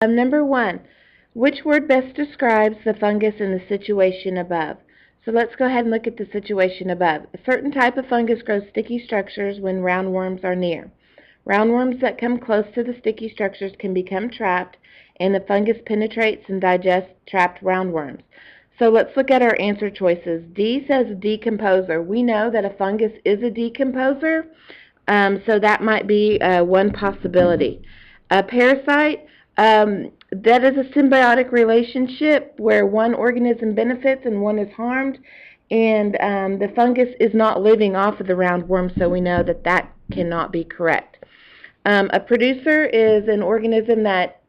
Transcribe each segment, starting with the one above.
Number 1, which word best describes the fungus in the situation above? So let's go ahead and look at the situation above. A certain type of fungus grows sticky structures when roundworms are near. Roundworms that come close to the sticky structures can become trapped, and the fungus penetrates and digests trapped roundworms. So let's look at our answer choices. D says decomposer. We know that a fungus is a decomposer, so that might be one possibility. A parasite, that is a symbiotic relationship where one organism benefits and one is harmed, and the fungus is not living off of the roundworm, so we know that that cannot be correct. A producer is an organism that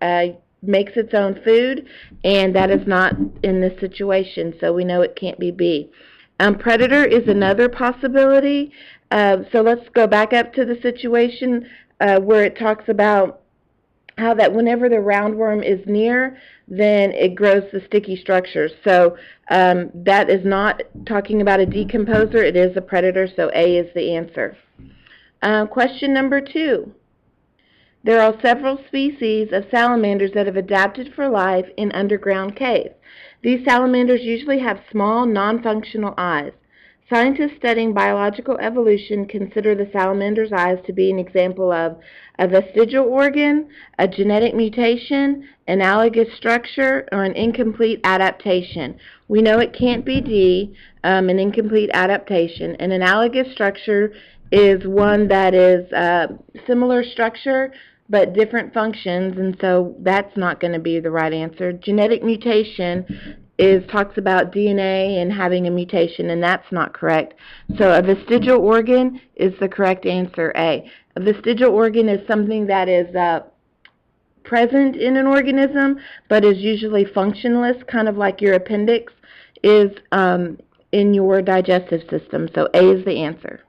makes its own food, and that is not in this situation, so we know it can't be B. Predator is another possibility. So let's go back up to the situation where it talks about how that whenever the roundworm is near, then it grows the sticky structures. So that is not talking about a decomposer. It is a predator, so A is the answer. Question number 2. There are several species of salamanders that have adapted for life in underground caves. These salamanders usually have small, non-functional eyes. Scientists studying biological evolution consider the salamander's eyes to be an example of a vestigial organ, a genetic mutation, analogous structure, or an incomplete adaptation. We know it can't be D, an incomplete adaptation. An analogous structure is one that is similar structure but different functions, and so that's not going to be the right answer. Genetic mutation talks about DNA and having a mutation, and that's not correct. So a vestigial organ is the correct answer, A. A vestigial organ is something that is present in an organism but is usually functionless, kind of like your appendix is in your digestive system. So A is the answer.